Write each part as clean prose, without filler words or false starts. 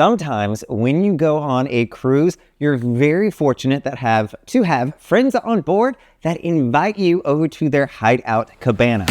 Sometimes when you go on a cruise, you're very fortunate to have friends on board that invite you over to their Hideout Cabana.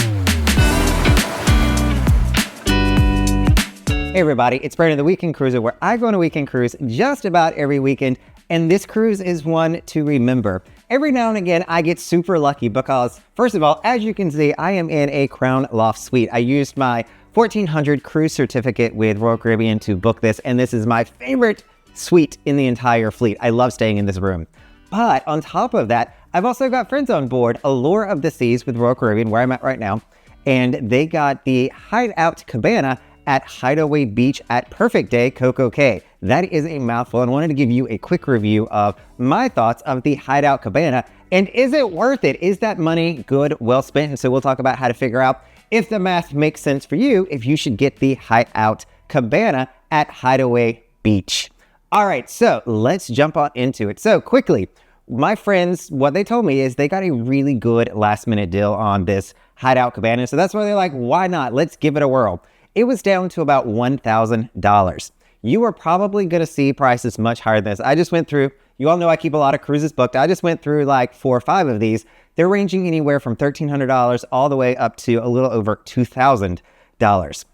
Hey everybody, it's Brandon the Weekend Cruiser, where I go on a weekend cruise just about every weekend, and this cruise is one to remember. Every now and again, I get super lucky because, first of all, as you can see, I am in a Crown Loft suite. I used my 1400 cruise certificate with Royal Caribbean to book this, and this is my favorite suite in the entire fleet. I love staying in this room. But on top of that, I've also got friends on board, Allure of the Seas with Royal Caribbean, where I'm at right now, and they got the Hideout Cabana at Hideaway Beach at Perfect Day CocoCay's. That is a mouthful, and I wanted to give you a quick review of my thoughts of the Hideout Cabana, and is it worth it? Is that money good, well spent? And so we'll talk about how to figure out if the math makes sense for you, if you should get the Hideout Cabana at Hideaway Beach. All right, so let's jump on into it. So quickly, my friends, what they told me is they got a really good last minute deal on this Hideout Cabana. So that's why they're like, why not? Let's give it a whirl. It was down to about $1,000. You are probably going to see prices much higher than this. I just went through, you all know I keep a lot of cruises booked. I just went through like 4 or 5 of these. They're ranging anywhere from $1,300 all the way up to a little over $2,000.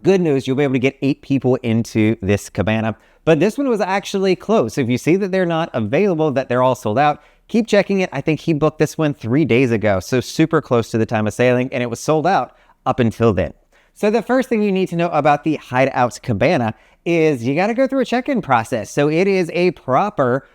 Good news, you'll be able to get 8 people into this cabana, but this one was actually closed. So if you see that they're not available, that they're all sold out, keep checking it. I think he booked this one 3 days ago, so super close to the time of sailing, and it was sold out up until then. So the first thing you need to know about the Hideout Cabana is you got to go through a check-in process. So it is a proper,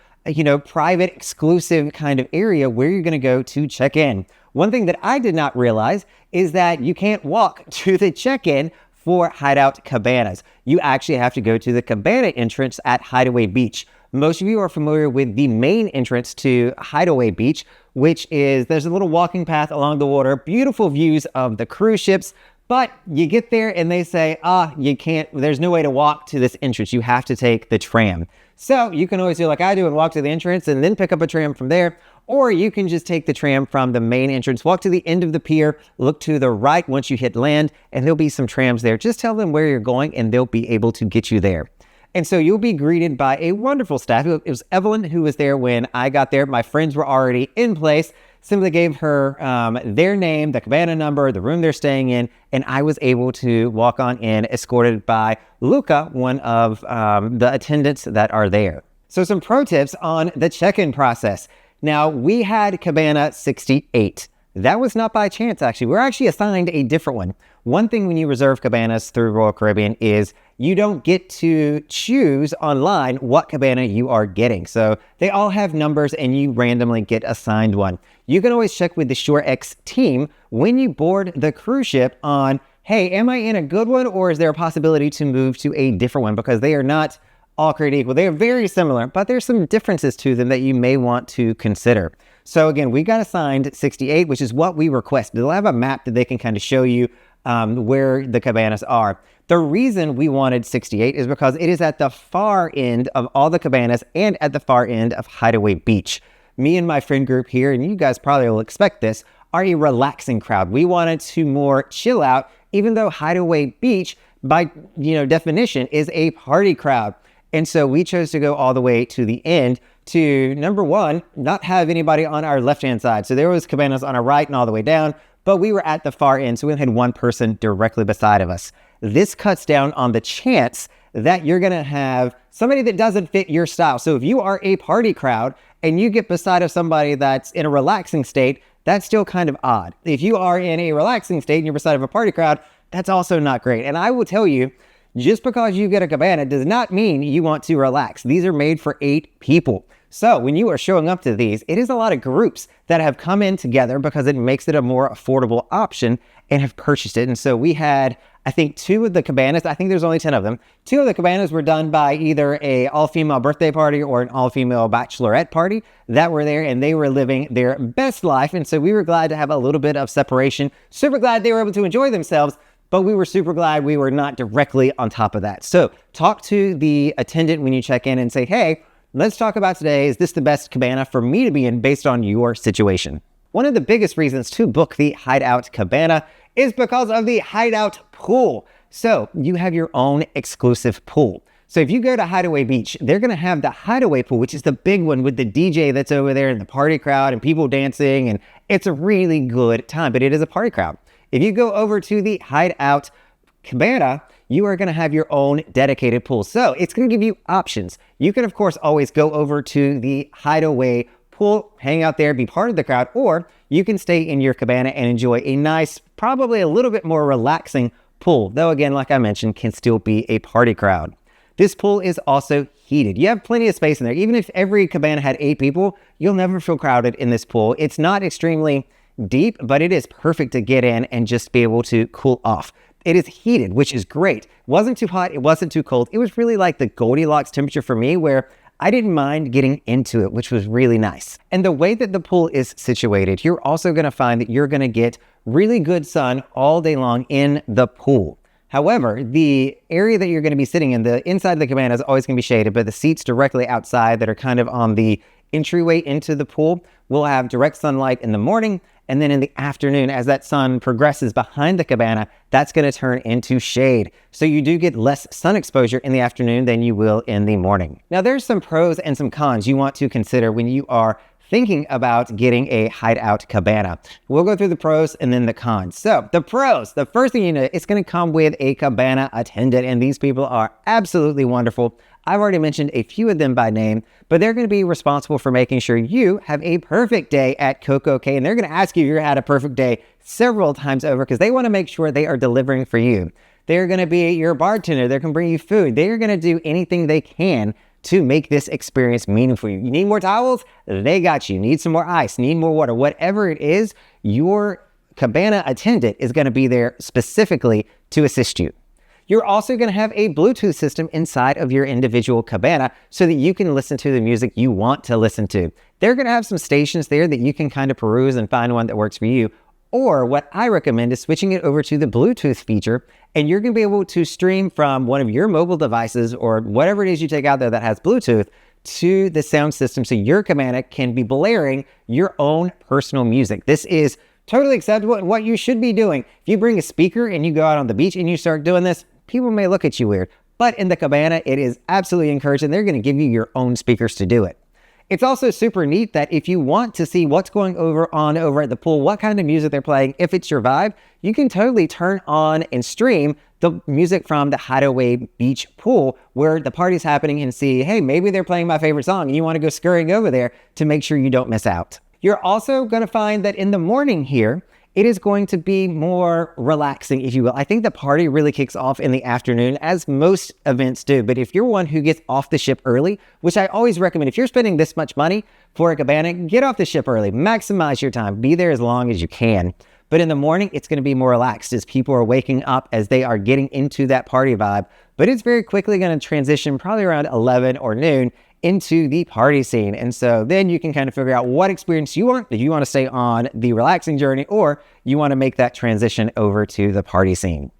private, exclusive kind of area where you're going to go to check in. One thing that I did not realize is that you can't walk to the check-in for Hideout Cabanas. You actually have to go to the cabana entrance at Hideaway Beach. Most of you are familiar with the main entrance to Hideaway Beach, which is, there's a little walking path along the water, beautiful views of the cruise ships. But you get there and they say, you can't, there's no way to walk to this entrance. You have to take the tram. So you can always do like I do and walk to the entrance and then pick up a tram from there. Or you can just take the tram from the main entrance, walk to the end of the pier, look to the right once you hit land, and there'll be some trams there. Just tell them where you're going and they'll be able to get you there. And so you'll be greeted by a wonderful staff. It was Evelyn who was there when I got there. My friends were already in place. Simply gave her their name, the cabana number, the room they're staying in, and I was able to walk on in, escorted by Luca, one of the attendants that are there. So some pro tips on the check-in process. Now, we had Cabana 68. That was not by chance, actually. We're actually assigned a different one. One thing when you reserve cabanas through Royal Caribbean is you don't get to choose online what cabana you are getting. So they all have numbers and you randomly get assigned one. You can always check with the ShoreX team when you board the cruise ship on, hey, am I in a good one or is there a possibility to move to a different one? Because they are not all created equal. They are very similar, but there's some differences to them that you may want to consider. So again, we got assigned 68, which is what we requested. They'll have a map that they can kind of show you where the cabanas are. The reason we wanted 68 is because it is at the far end of all the cabanas and at the far end of Hideaway Beach. Me and my friend group here, and you guys probably will expect this, are a relaxing crowd. We wanted to more chill out, even though Hideaway Beach, by definition, is a party crowd. And so we chose to go all the way to the end to, number one, not have anybody on our left-hand side. So there was cabanas on our right and all the way down, but we were at the far end, so we had one person directly beside of us. This cuts down on the chance that you're gonna have somebody that doesn't fit your style. So if you are a party crowd and you get beside of somebody that's in a relaxing state, that's still kind of odd. If you are in a relaxing state and you're beside of a party crowd, that's also not great. And I will tell you, just because you get a cabana does not mean you want to relax. These are made for 8 people. So when you are showing up to these, it is a lot of groups that have come in together because it makes it a more affordable option and have purchased it. And so we had, I think, 2 of the cabanas, I think there's only 10 of them. 2 of the cabanas were done by either a all-female birthday party or an all-female bachelorette party that were there, and they were living their best life. And so we were glad to have a little bit of separation. Super glad they were able to enjoy themselves, but we were super glad we were not directly on top of that. So talk to the attendant when you check in and say, hey, let's talk about today, is this the best cabana for me to be in based on your situation? One of the biggest reasons to book the Hideout Cabana is because of the Hideout Pool. So you have your own exclusive pool. So if you go to Hideaway Beach, they're going to have the Hideaway Pool, which is the big one with the DJ that's over there and the party crowd and people dancing. And it's a really good time, but it is a party crowd. If you go over to the Hideout Cabana, you are going to have your own dedicated pool. So it's going to give you options. You can, of course, always go over to the Hideaway Pool, hang out there, be part of the crowd, or you can stay in your cabana and enjoy a nice, probably a little bit more relaxing pool. Though again, like I mentioned, can still be a party crowd. This pool is also heated. You have plenty of space in there. Even if every cabana had 8 people, you'll never feel crowded in this pool. It's not extremely deep, but it is perfect to get in and just be able to cool off. It is heated, which is great. It wasn't too hot, it wasn't too cold. It was really like the Goldilocks temperature for me, where I didn't mind getting into it, which was really nice. And the way that the pool is situated, you're also going to find that you're going to get really good sun all day long in the pool. However, the area that you're going to be sitting in, the inside of the cabana is always going to be shaded, but the seats directly outside that are kind of on the entryway into the pool will have direct sunlight in the morning. And then in the afternoon, as that sun progresses behind the cabana, that's going to turn into shade. So you do get less sun exposure in the afternoon than you will in the morning. Now, there's some pros and some cons you want to consider when you are thinking about getting a Hideout Cabana. We'll go through the pros and then the cons. So the pros, the first thing you know, it's going to come with a cabana attendant, and these people are absolutely wonderful. I've already mentioned a few of them by name, but they're going to be responsible for making sure you have a perfect day at CocoCay, and they're going to ask you if you had a perfect day several times over because they want to make sure they are delivering for you. They're going to be your bartender. They're going to bring you food. They're going to do anything they can to make this experience meaningful for you. You need more towels? They got you. Need some more ice? Need more water? Whatever it is, your cabana attendant is going to be there specifically to assist you. You're also going to have a Bluetooth system inside of your individual cabana so that you can listen to the music you want to listen to. They're going to have some stations there that you can kind of peruse and find one that works for you. Or what I recommend is switching it over to the Bluetooth feature, and you're going to be able to stream from one of your mobile devices or whatever it is you take out there that has Bluetooth to the sound system so your cabana can be blaring your own personal music. This is totally acceptable and what you should be doing. If you bring a speaker and you go out on the beach and you start doing this, people may look at you weird. But in the cabana, it is absolutely encouraged, and they're going to give you your own speakers to do it. It's also super neat that if you want to see what's going over at the pool, what kind of music they're playing, if it's your vibe, you can totally turn on and stream the music from the Hideaway Beach pool where the party's happening and see, hey, maybe they're playing my favorite song and you want to go scurrying over there to make sure you don't miss out. You're also going to find that in the morning here, it is going to be more relaxing, if you will. I think the party really kicks off in the afternoon, as most events do. But if you're one who gets off the ship early, which I always recommend, if you're spending this much money for a cabana, get off the ship early. Maximize your time. Be there as long as you can. But in the morning, it's going to be more relaxed as people are waking up, as they are getting into that party vibe. But it's very quickly going to transition, probably around 11 or noon, into the party scene. And so then you can kind of figure out what experience you want, if you want to stay on the relaxing journey or you want to make that transition over to the party scene.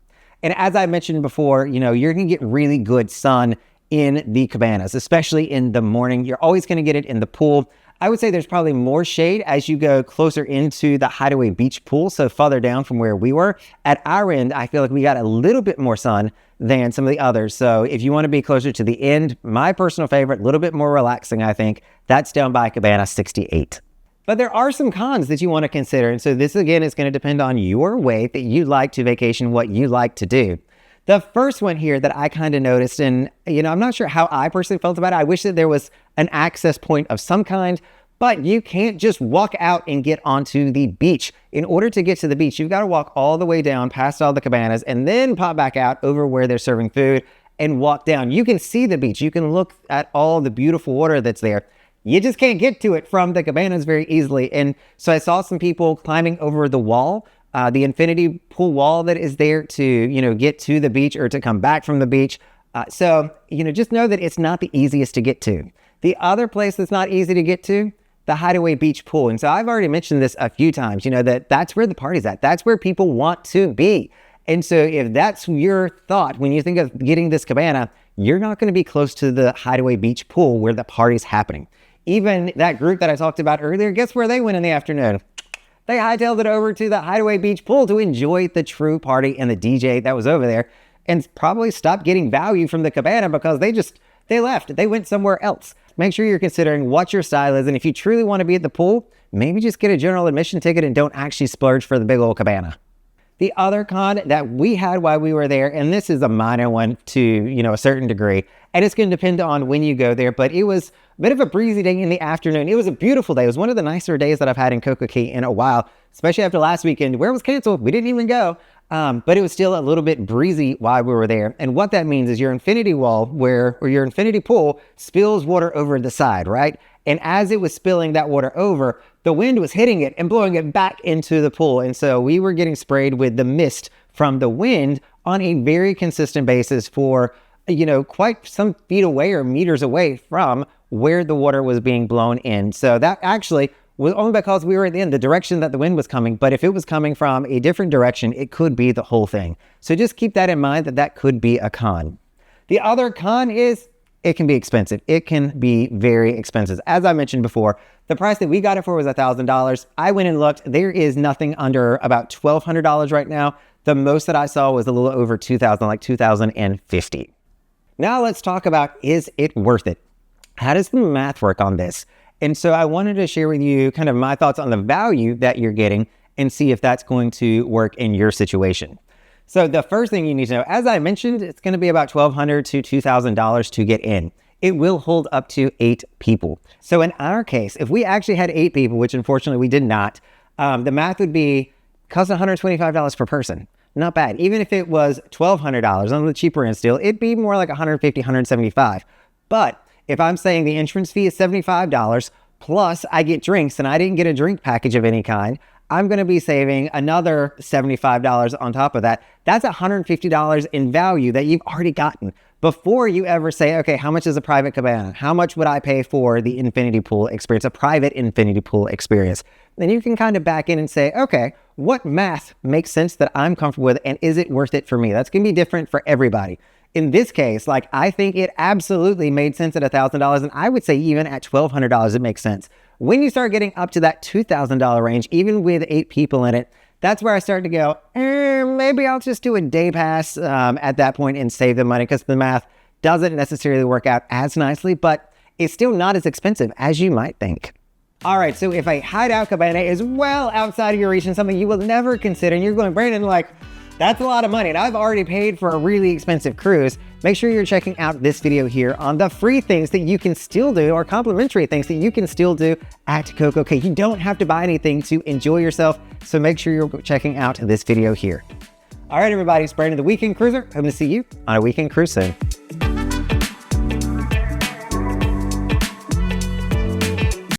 And as I mentioned before, you're going to get really good sun in the cabanas, especially in the morning. You're always going to get it in the pool. I would say there's probably more shade as you go closer into the Hideaway Beach pool, so farther down from where we were. At our end, I feel like we got a little bit more sun than some of the others. So if you want to be closer to the end, my personal favorite, a little bit more relaxing, I think, that's down by Cabana 68. But there are some cons that you want to consider. And so this, again, is going to depend on your way that you like to vacation, what you like to do. The first one here that I kind of noticed, and I'm not sure how I personally felt about it. I wish that there was an access point of some kind, but you can't just walk out and get onto the beach. In order to get to the beach, you've got to walk all the way down past all the cabanas and then pop back out over where they're serving food and walk down. You can see the beach. You can look at all the beautiful water that's there. You just can't get to it from the cabanas very easily. And so I saw some people climbing over the wall, the infinity pool wall that is there to, get to the beach or to come back from the beach. So just know that it's not the easiest to get to. The other place that's not easy to get to, the Hideaway Beach pool. And so I've already mentioned this a few times, that's where the party's at. That's where people want to be. And so if that's your thought when you think of getting this cabana, you're not going to be close to the Hideaway Beach pool where the party's happening. Even that group that I talked about earlier, guess where they went in the afternoon? They hightailed it over to the Hideaway Beach pool to enjoy the true party and the DJ that was over there. and probably stopped getting value from the cabana because they left. They went somewhere else. Make sure you're considering what your style is, and if you truly want to be at the pool, maybe just get a general admission ticket and don't actually splurge for the big old cabana. The other con that we had while we were there, and this is a minor one to, a certain degree, and it's going to depend on when you go there, but it was a bit of a breezy day in the afternoon. It was a beautiful day. It was one of the nicer days that I've had in CocoCay in a while, especially after last weekend where it was canceled. We didn't even go, but it was still a little bit breezy while we were there. And what that means is your infinity wall or your infinity pool spills water over the side, right? And as it was spilling that water over, the wind was hitting it and blowing it back into the pool. And so we were getting sprayed with the mist from the wind on a very consistent basis for, quite some feet away or meters away from where the water was being blown in. So that actually was only because we were in the direction that the wind was coming. But if it was coming from a different direction, it could be the whole thing. So just keep that in mind that could be a con. The other con is it can be expensive. It can be very expensive. As I mentioned before, the price that we got it for was $1,000. I went and looked. There is nothing under about $1,200 right now. The most that I saw was a little over $2,000, like $2,050. Now let's talk about, is it worth it? How does the math work on this? And so I wanted to share with you kind of my thoughts on the value that you're getting and see if that's going to work in your situation. So the first thing you need to know, as I mentioned, it's going to be about $1,200 to $2,000 to get in. It will hold up to 8 people. So in our case, if we actually had 8 people, which unfortunately we did not, the math would be cost $125 per person. Not bad. Even if it was $1,200 on the cheaper end still, it'd be more like $150, $175. But if I'm saying the entrance fee is $75 plus I get drinks and I didn't get a drink package of any kind, I'm going to be saving another $75 on top of that. That's $150 in value that you've already gotten before you ever say, okay, how much is a private cabana? How much would I pay for the infinity pool experience, a private infinity pool experience? Then you can kind of back in and say, okay, what math makes sense that I'm comfortable with, and is it worth it for me? That's going to be different for everybody. In this case, I think it absolutely made sense at $1,000, and I would say even at $1,200, it makes sense. When you start getting up to that $2,000 range, even with 8 people in it, that's where I start to go, maybe I'll just do a day pass at that point and save the money, because the math doesn't necessarily work out as nicely, but it's still not as expensive as you might think. All right, so if a Hideout Cabana is well outside of your reach and something you will never consider, and you're going, Brandon, that's a lot of money, and I've already paid for a really expensive cruise, make sure you're checking out this video here on the free things that you can still do, or complimentary things that you can still do at CocoCay. You don't have to buy anything to enjoy yourself, so make sure you're checking out this video here. All right, everybody, it's Brandon, the Weekend Cruiser. Hoping to see you on a weekend cruise soon.